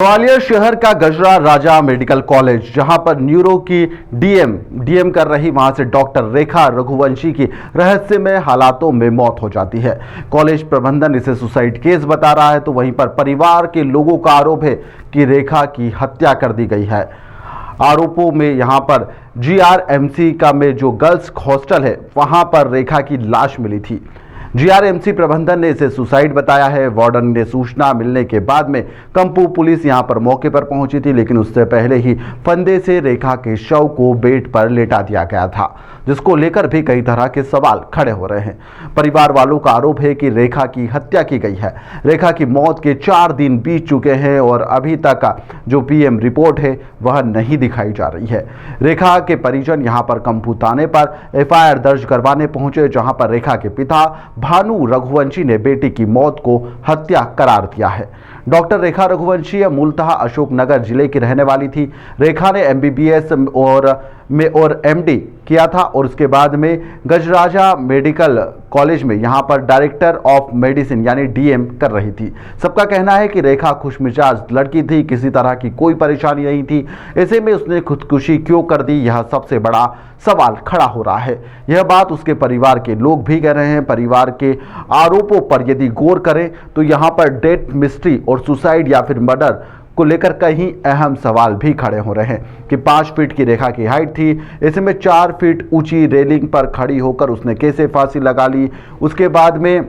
ग्वालियर शहर का गजरा राजा मेडिकल कॉलेज, जहां पर न्यूरो की डीएम कर रही वहां से डॉक्टर रेखा रघुवंशी की रहस्यमय हालातों में मौत हो जाती है। कॉलेज प्रबंधन इसे सुसाइड केस बता रहा है, तो वहीं पर परिवार के लोगों का आरोप है कि रेखा की हत्या कर दी गई है। आरोपों में यहां पर जीआरएमसी का में जो गर्ल्स हॉस्टल है, वहां पर रेखा की लाश मिली थी। जीआरएमसी प्रबंधन ने इसे सुसाइड बताया है। वार्डन ने सूचना मिलने के बाद में कंपू पुलिस यहां पर मौके पर पहुंची थी, लेकिन उससे पहले ही फंदे से रेखा के शव को बेड पर लेटा दिया गया था, जिसको लेकर भी कई तरह के सवाल खड़े हो रहे हैं। परिवार वालों का आरोप है कि रेखा की हत्या की गई है। रेखा की मौत के 4 दिन बीत चुके हैं और अभी तक का जो पीएम रिपोर्ट है वह नहीं दिखाई जा रही है। रेखा के परिजन यहां पर कंपू थाने पर एफआईआर दर्ज करवाने पहुंचे, जहां पर रेखा के पिता भानु रघुवंशी ने बेटी की मौत को हत्या करार दिया है। डॉक्टर रेखा रघुवंशी मूलतः अशोकनगर जिले की रहने वाली थी। रेखा ने एमबीबीएस और एमडी किया था और उसके बाद में गजराजा मेडिकल कॉलेज में यहां पर डायरेक्टर ऑफ मेडिसिन यानी डीएम कर रही थी। सबका कहना है कि रेखा खुशमिजाज लड़की थी, किसी तरह की कोई परेशानी नहीं थी। ऐसे में उसने खुदकुशी क्यों कर दी, यह सबसे बड़ा सवाल खड़ा हो रहा है। यह बात उसके परिवार के लोग भी कह रहे हैं। परिवार के आरोपों पर यदि गौर करें तो यहां पर डेथ मिस्ट्री और सुसाइड या फिर मर्डर को लेकर कई अहम सवाल भी खड़े हो रहे हैं कि 5 फीट की रेखा की हाइट थी, ऐसे में 4 फीट ऊंची रेलिंग पर खड़ी होकर उसने कैसे फांसी लगा ली। उसके बाद में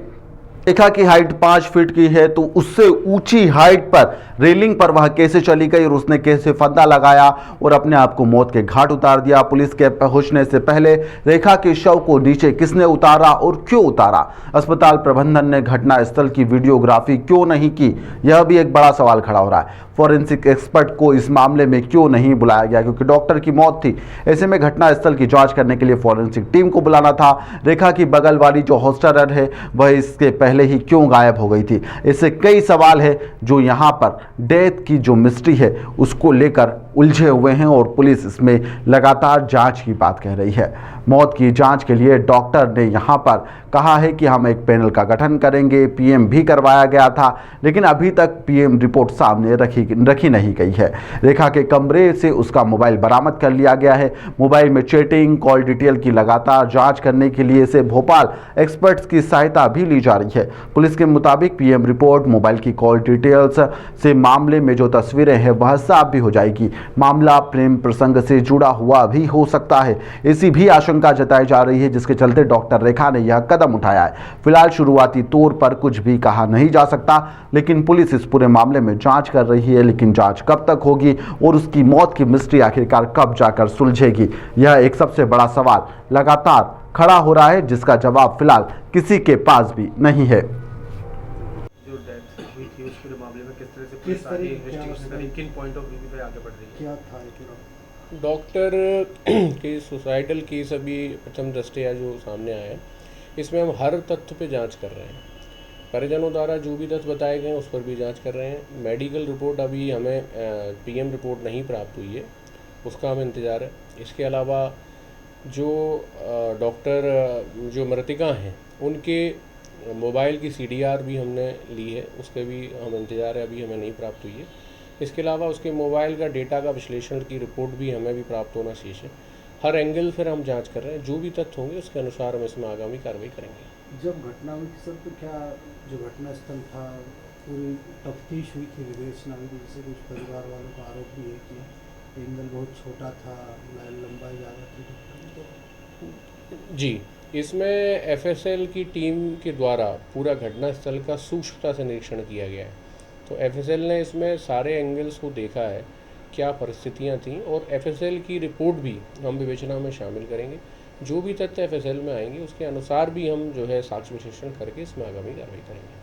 रेखा की हाइट 5 फीट की है, तो उससे ऊंची हाइट पर रेलिंग पर वह कैसे चली गई और उसने कैसे फंदा लगाया और अपने आप को मौत के घाट उतार दिया। पुलिस के पहुंचने से पहले रेखा के शव को नीचे किसने उतारा और क्यों उतारा। अस्पताल प्रबंधन ने घटनास्थल की वीडियोग्राफी क्यों नहीं की, यह भी एक बड़ा सवाल खड़ा हो रहा है। फॉरेंसिक एक्सपर्ट को इस मामले में क्यों नहीं बुलाया गया, क्योंकि डॉक्टर की मौत थी। ऐसे में घटनास्थल की जांच करने के लिए फॉरेंसिक टीम को बुलाना था। रेखा की बगल वाली जो हॉस्टलर है वह इसके पहले ही क्यों गायब हो गई थी। इससे कई सवाल है जो यहाँ पर डेथ की जो मिस्ट्री है उसको लेकर उलझे हुए हैं और पुलिस इसमें लगातार जांच की बात कह रही है। मौत की जांच के लिए डॉक्टर ने यहाँ पर कहा है कि हम एक पैनल का गठन करेंगे। पीएम भी करवाया गया था, लेकिन अभी तक पीएम रिपोर्ट सामने रखी नहीं गई है। रेखा के कमरे से उसका मोबाइल बरामद कर लिया गया है। मोबाइल में चैटिंग कॉल डिटेल की लगातार जांच करने के लिए से भोपाल एक्सपर्ट्स की सहायता भी ली जा रही है। पुलिस के मुताबिक पीएम रिपोर्ट, मोबाइल की कॉल डिटेल्स से मामले में जो तस्वीरें हैं वह साफ भी हो जाएगी। मामला प्रेम प्रसंग से जुड़ा हुआ भी हो सकता है, ऐसी भी आशंका जताई जा रही है, जिसके चलते डॉक्टर रेखा ने यह कदम उठाया है। फिलहाल शुरुआती तौर पर कुछ भी कहा नहीं जा सकता, लेकिन पुलिस इस पूरे मामले में जांच कर रही है। लेकिन जांच कब तक होगी और उसकी मौत की मिस्ट्री आखिरकार कब जाकर सुलझेगी, यह एक सबसे बड़ा सवाल लगातार खड़ा हो रहा है, जिसका जवाब फिलहाल किसी के पास भी नहीं है। जो डेथ हुई थी उस पूरे मामले में किस तरह से पुलिस आगे इन्वेस्टिगेशन करी, किन पॉइंट ऑफ व्यू पे आगे बढ़ रही है? क्या था डॉक्टर के सुसाइडल केस अभी प्रथम दृष्टया जो सामने आया है, इसमें हम हर तथ्य पे जांच कर रहे हैं। परिजनों द्वारा जो भी तथ्य बताए गए उस पर भी जांच कर रहे हैं। मेडिकल रिपोर्ट अभी हमें पीएम रिपोर्ट नहीं प्राप्त हुई है, उसका हमें इंतज़ार है। इसके अलावा जो डॉक्टर जो मृतिका हैं उनके मोबाइल की सीडीआर भी हमने ली है, उसके भी हम इंतज़ार है, अभी हमें नहीं प्राप्त हुई है। इसके अलावा उसके मोबाइल का डेटा का विश्लेषण की रिपोर्ट भी हमें भी प्राप्त होना शेष है। हर एंगल फिर हम जांच कर रहे हैं, जो भी तथ्य होंगे उसके अनुसार हम इसमें आगामी कार्रवाई करेंगे। जब घटना हुई थी सर, तो क्या जो घटना स्थल था पूरी तफ्तीश हुई थी, विवेचना हुई थी, जिससे कुछ परिवार वालों का आरोप भी है कि एंगल बहुत छोटा था, लंबाई ज़्यादा थी। तो जी, इसमें एफएसएल की टीम के द्वारा पूरा घटनास्थल का सूक्ष्मता से निरीक्षण किया गया है। तो एफएसएल ने इसमें सारे एंगल्स को देखा है, क्या परिस्थितियां थीं, और एफएसएल की रिपोर्ट भी हम विवेचना में शामिल करेंगे। जो भी तथ्य एफएसएल में आएंगे उसके अनुसार भी हम जो है साक्ष्य विश्लेषण करके इसमें आगामी कार्रवाई करेंगे।